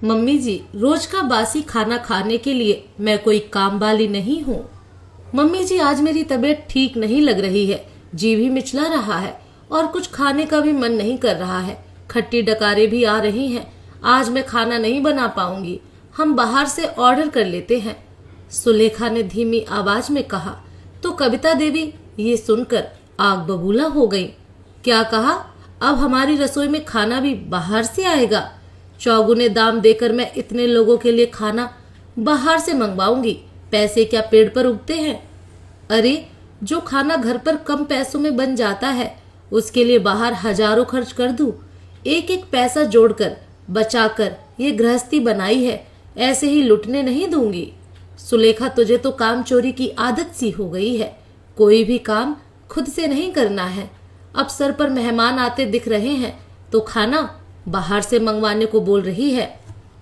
Mummy जी, रोज का बासी खाना खाने के लिए मैं कोई काम वाली नहीं हूँ। मम्मी जी, आज मेरी तबीयत ठीक नहीं लग रही है। जी भी मिचला रहा है और कुछ खाने का भी मन नहीं कर रहा है। खट्टी डकारे भी आ रही हैं। आज मैं खाना नहीं बना पाऊंगी। हम बाहर से ऑर्डर कर लेते हैं, सुलेखा ने धीमी आवाज में कहा। तो कविता देवी ये सुनकर आग बबूला हो गई। क्या कहा? अब हमारी रसोई में खाना भी बाहर से आएगा? चौगुने दाम देकर मैं इतने लोगों के लिए खाना बाहर से मंगवाऊंगी। पैसे क्या पेड़ पर उगते हैं? अरे, जो खाना घर पर कम पैसों में बन जाता है उसके लिए बाहर हजारों खर्च कर दूं। एक एक पैसा जोड़कर बचाकर ये गृहस्थी बनाई है, ऐसे ही लुटने नहीं दूंगी। सुलेखा, तुझे तो काम चोरी की आदत सी हो गई है। कोई भी काम खुद से नहीं करना है। अब सर पर मेहमान आते दिख रहे हैं तो खाना बाहर से मंगवाने को बोल रही है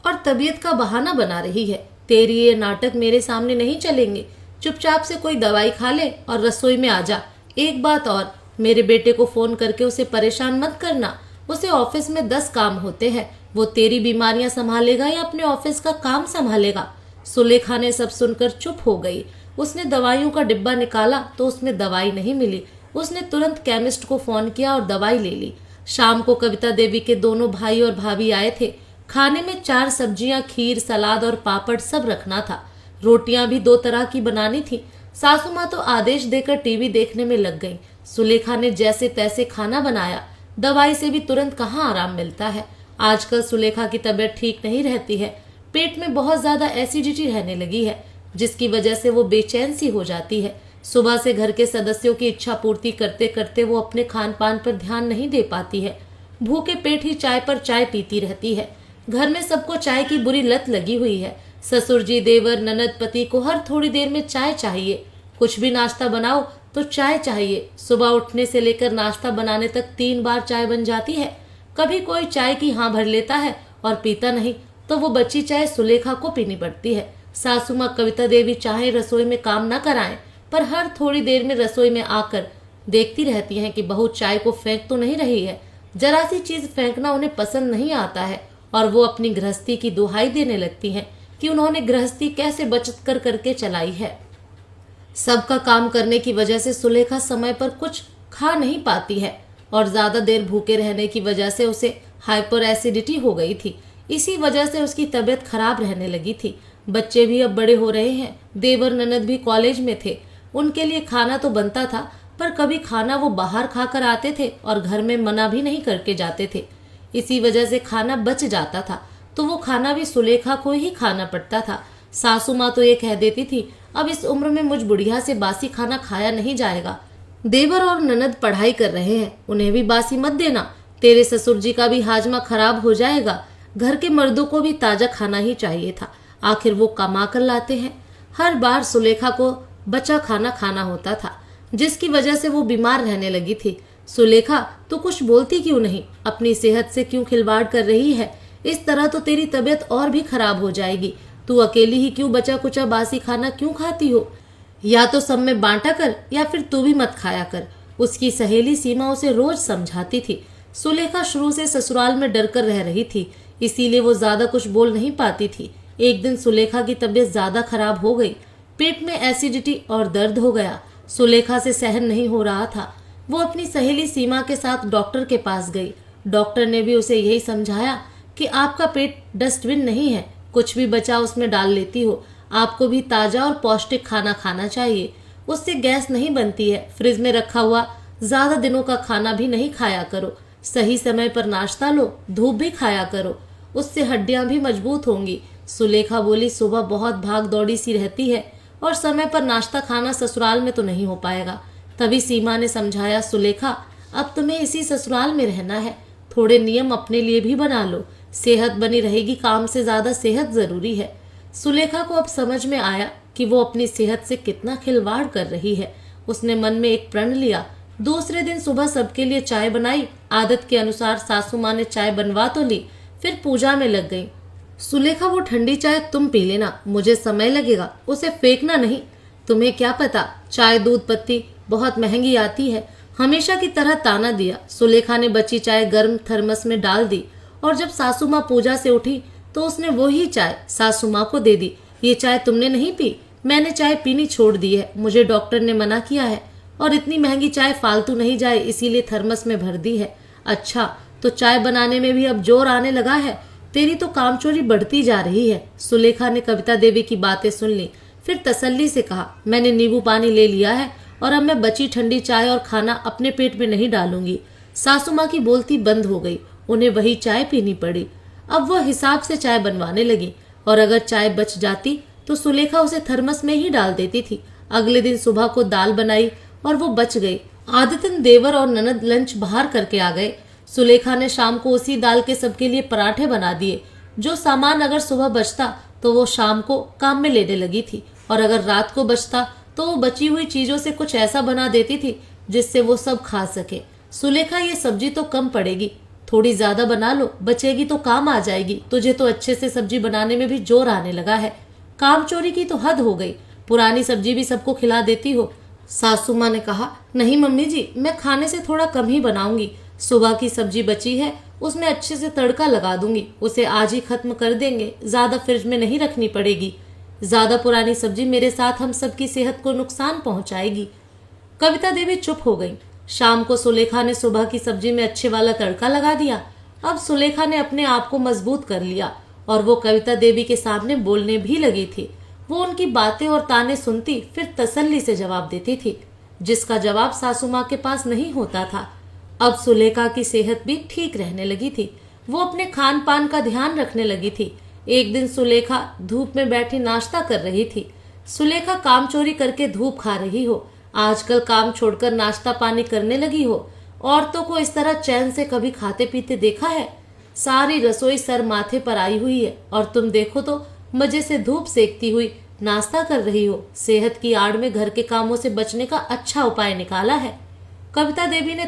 और तबीयत का बहाना बना रही है। तेरी ये नाटक मेरे सामने नहीं चलेंगे। चुपचाप से कोई दवाई खा ले और रसोई में आ जा। एक बात और, मेरे बेटे को फोन करके उसे परेशान मत करना। उसे ऑफिस में 10 काम होते हैं। वो तेरी बीमारियां संभालेगा या अपने ऑफिस का काम संभालेगा? सुलेखा ने सब सुनकर चुप हो गई। उसने दवाइयों का डिब्बा निकाला तो उसमें दवाई नहीं मिली। उसने तुरंत केमिस्ट को फोन किया और दवाई ले ली। शाम को कविता देवी के दोनों भाई और भाभी आए थे। खाने में 4 सब्जियां, खीर, सलाद और पापड़ सब रखना था। रोटियां भी 2 तरह की बनानी थी। सासू माँ तो आदेश देकर टीवी देखने में लग गई। सुलेखा ने जैसे तैसे खाना बनाया। दवाई से भी तुरंत कहाँ आराम मिलता है। आजकल सुलेखा की तबीयत ठीक नहीं रहती है। पेट में बहुत ज्यादा एसिडिटी रहने लगी है, जिसकी वजह से वो बेचैन सी हो जाती है। सुबह से घर के सदस्यों की इच्छा पूर्ति करते करते वो अपने खान पान पर ध्यान नहीं दे पाती है। भूखे पेट ही चाय पर चाय पीती रहती है। घर में सबको चाय की बुरी लत लगी हुई है। ससुर जी, देवर, ननद, पति को हर थोड़ी देर में चाय चाहिए। कुछ भी नाश्ता बनाओ तो चाय चाहिए। सुबह उठने से लेकर नाश्ता बनाने तक 3 बार चाय बन जाती है। कभी कोई चाय की हाँ भर लेता है और पीता नहीं तो वो बची चाय सुलेखा को पीनी पड़ती है। सासू माँ कविता देवी चाहे रसोई में काम न कराएं, पर हर थोड़ी देर में रसोई में आकर देखती रहती हैं कि बहू चाय को फेंक तो नहीं रही है। जरा सी चीज फेंकना उन्हें पसंद नहीं आता है और वो अपनी गृहस्थी की दुहाई देने लगती हैं कि उन्होंने गृहस्थी कैसे बचत कर करके चलाई है। सबका काम करने की वजह से सुलेखा समय पर कुछ खा नहीं पाती है और ज्यादा देर भूखे रहने की वजह से उसे हाइपर एसिडिटी हो गई थी। इसी वजह से उसकी तबीयत खराब रहने लगी थी। बच्चे भी अब बड़े हो रहे हैं। देवर ननद भी कॉलेज में थे। उनके लिए खाना तो बनता था, पर कभी खाना वो बाहर खाकर आते थे और घर में मना भी नहीं करके जाते थे। इसी वजह से खाना बच जाता था तो वो खाना भी सुलेखा को ही खाना पड़ता था। सासू माँ तो ये कह देती थी, अब इस उम्र में मुझ बुढ़िया से बासी खाना खाया नहीं जाएगा। देवर और ननद पढ़ाई कर रहे हैं, उन्हें भी बासी मत देना। तेरे ससुर जी का भी हाजमा खराब हो जाएगा। घर के मर्दों को भी ताजा खाना ही चाहिए था, आखिर वो कमा कर लाते हैं। हर बार सुलेखा को बचा खाना खाना होता था, जिसकी वजह से वो बीमार रहने लगी थी। सुलेखा, तू कुछ बोलती क्यों नहीं? अपनी सेहत से क्यों खिलवाड़ कर रही है? इस तरह तो तेरी तबीयत और भी खराब हो जाएगी। तू अकेली ही क्यों बचा कुचा बासी खाना क्यों खाती हो? या तो सब में बांटा कर या फिर तू भी मत खाया कर। उसकी सहेली सीमा उसे रोज समझाती थी। सुलेखा शुरू से ससुराल में डर कर रह रही थी, इसीलिए वो ज्यादा कुछ बोल नहीं पाती थी। एक दिन सुलेखा की तबीयत ज्यादा खराब हो गई। पेट में एसिडिटी और दर्द हो गया। सुलेखा से सहन नहीं हो रहा था। वो अपनी सहेली सीमा के साथ डॉक्टर के पास गई। डॉक्टर ने भी उसे यही समझाया कि आपका पेट डस्टबिन नहीं है, कुछ भी बचा उसमें डाल लेती हो। आपको भी ताजा और पौष्टिक खाना खाना चाहिए, उससे गैस नहीं बनती है। फ्रिज में रखा हुआ ज्यादा दिनों का खाना भी नहीं खाया करो। सही समय पर नाश्ता लो, धूप भी खाया करो, उससे हड्डियां भी मजबूत होंगी। सुलेखा बोली, सुबह बहुत भाग दौड़ी सी रहती है और समय पर नाश्ता खाना ससुराल में तो नहीं हो पाएगा। तभी सीमा ने समझाया, सुलेखा अब तुम्हें इसी ससुराल में रहना है, थोड़े नियम अपने लिए भी बना लो। सेहत बनी रहेगी, काम से ज्यादा सेहत जरूरी है। सुलेखा को अब समझ में आया कि वो अपनी सेहत से कितना खिलवाड़ कर रही है। उसने मन में एक प्रण लिया। दूसरे दिन सुबह सबके लिए चाय बनाई। आदत के अनुसार सासू माँ ने चाय बनवा तो ली, फिर पूजा में लग गई। सुलेखा, वो ठंडी चाय तुम पी लेना, मुझे समय लगेगा, उसे फेंकना नहीं। तुम्हें क्या पता, चाय दूध पत्ती बहुत महंगी आती है। हमेशा की तरह ताना दिया। सुलेखा ने बची चाय गर्म थर्मस में डाल दी और जब सासू माँ पूजा से उठी तो उसने वही चाय सासू माँ को दे दी। ये चाय तुमने नहीं पी? मैंने चाय पीनी छोड़ दी है, मुझे डॉक्टर ने मना किया है, और इतनी महंगी चाय फालतू नहीं जाए इसीलिए थर्मस में भर दी है। अच्छा, तो चाय बनाने में भी अब जोर आने लगा है? तेरी तो कामचोरी बढ़ती जा रही है। सुलेखा ने कविता देवी की बातें सुन ली, फिर तसल्ली से कहा, मैंने नींबू पानी ले लिया है और अब मैं बची ठंडी चाय और खाना अपने पेट में नहीं डालूंगी। सासू माँ की बोलती बंद हो गई, उन्हें वही चाय पीनी पड़ी। अब वह हिसाब से चाय बनवाने लगी, और अगर चाय बच जाती तो सुलेखा उसे थर्मस में ही डाल देती थी। अगले दिन सुबह को दाल बनाई और वो बच गई। आदतन देवर और ननद लंच बाहर करके आ गए। सुलेखा ने शाम को उसी दाल के सबके लिए पराठे बना दिए। जो सामान अगर सुबह बचता तो वो शाम को काम में लेने लगी थी, और अगर रात को बचता तो वो बची हुई चीजों से कुछ ऐसा बना देती थी जिससे वो सब खा सके। सुलेखा, ये सब्जी तो कम पड़ेगी, थोड़ी ज्यादा बना लो, बचेगी तो काम आ जाएगी। तुझे तो अच्छे से सब्जी बनाने में भी जोर आने लगा है। काम चोरी की तो हद हो गई, पुरानी सब्जी भी सबको खिला देती हो। सासू माँ ने कहा, नहीं मम्मी जी, मैं खाने से थोड़ा कम ही बनाऊंगी। सुबह की सब्जी बची है, उसमें अच्छे से तड़का लगा दूंगी, उसे आज ही खत्म कर देंगे, ज्यादा फ्रिज में नहीं रखनी पड़ेगी। ज्यादा पुरानी सब्जी मेरे साथ हम सबकी सेहत को नुकसान पहुंचाएगी। कविता देवी चुप हो गई। शाम को सुलेखा ने सुबह की सब्जी में अच्छे वाला तड़का लगा दिया। अब सुलेखा ने अपने आप को मजबूत कर लिया और वो कविता देवी के सामने बोलने भी लगी थी। वो उनकी बातें और ताने सुनती, फिर तसल्ली से जवाब देती थी, जिसका जवाब सासू माँ के पास नहीं होता था। अब सुलेखा की सेहत भी ठीक रहने लगी थी। वो अपने खान पान का ध्यान रखने लगी थी। एक दिन सुलेखा धूप में बैठी नाश्ता कर रही थी। सुलेखा काम चोरी करके धूप खा रही हो, आजकल काम छोड़कर नाश्ता पानी करने लगी हो। औरतों को इस तरह चैन से कभी खाते पीते देखा है? सारी रसोई सर माथे पर आई हुई है और तुम देखो तो मजे से धूप सेकती हुई नाश्ता कर रही हो। सेहत की आड़ में घर के कामों से बचने का अच्छा उपाय निकाला है। कविता देवी ने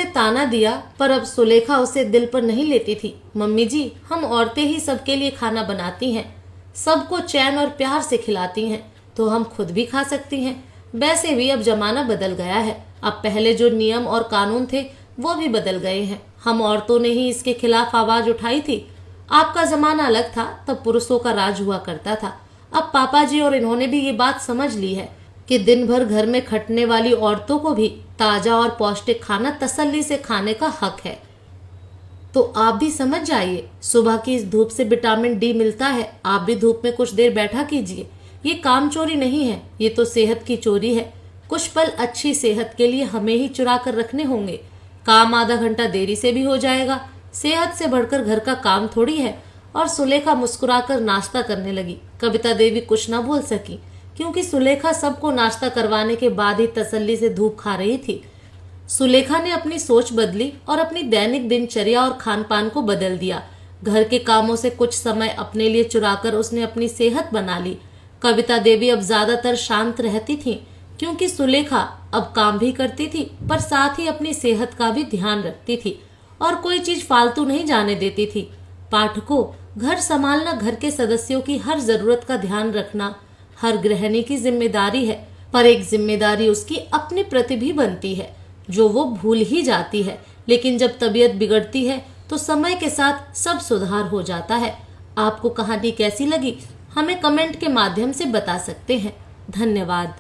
ताना दिया, पर अब सुलेखा उसे दिल पर नहीं लेती थी। मम्मी जी, हम औरतें ही सबके लिए खाना बनाती हैं, सबको चैन और प्यार से खिलाती हैं, तो हम खुद भी खा सकती हैं। वैसे भी अब जमाना बदल गया है, अब पहले जो नियम और कानून थे वो भी बदल गए हैं। हम औरतों ने ही इसके खिलाफ आवाज उठाई थी। आपका जमाना अलग था, तब पुरुषों का राज हुआ करता था। अब पापा जी और इन्होंने भी ये बात समझ ली है कि दिन भर घर में खटने वाली औरतों को भी ताजा और पौष्टिक खाना तसल्ली से खाने का हक है। तो आप भी समझ जाइए, सुबह की इस धूप से विटामिन डी मिलता है, आप भी धूप में कुछ देर बैठा कीजिए। ये काम चोरी नहीं है, ये तो सेहत की चोरी है। कुछ पल अच्छी सेहत के लिए हमें ही चुरा कर रखने होंगे। काम आधा घंटा देरी से भी हो जाएगा, सेहत से बढ़कर घर का काम थोड़ी है। और सुलेखा मुस्कुराकर नाश्ता करने लगी। कविता देवी कुछ न बोल सकी, क्योंकि सुलेखा सबको नाश्ता करवाने के बाद ही तसल्ली से धूप खा रही थी। सुलेखा ने अपनी सोच बदली और अपनी दैनिक दिनचर्या और खान पान को बदल दिया। घर के कामों से कुछ समय अपने लिए चुराकर उसने अपनी सेहत बना ली। कविता देवी अब ज्यादातर शांत रहती थी, क्योंकि सुलेखा अब काम भी करती थी, पर साथ ही अपनी सेहत का भी ध्यान रखती थी और कोई चीज फालतू नहीं जाने देती थी। पाठकों, घर संभालना, घर के सदस्यों की हर जरूरत का ध्यान रखना हर गृहिणी की जिम्मेदारी है, पर एक जिम्मेदारी उसकी अपने प्रति भी बनती है, जो वो भूल ही जाती है। लेकिन जब तबीयत बिगड़ती है तो समय के साथ सब सुधार हो जाता है। आपको कहानी कैसी लगी, हमें कमेंट के माध्यम से बता सकते हैं। धन्यवाद।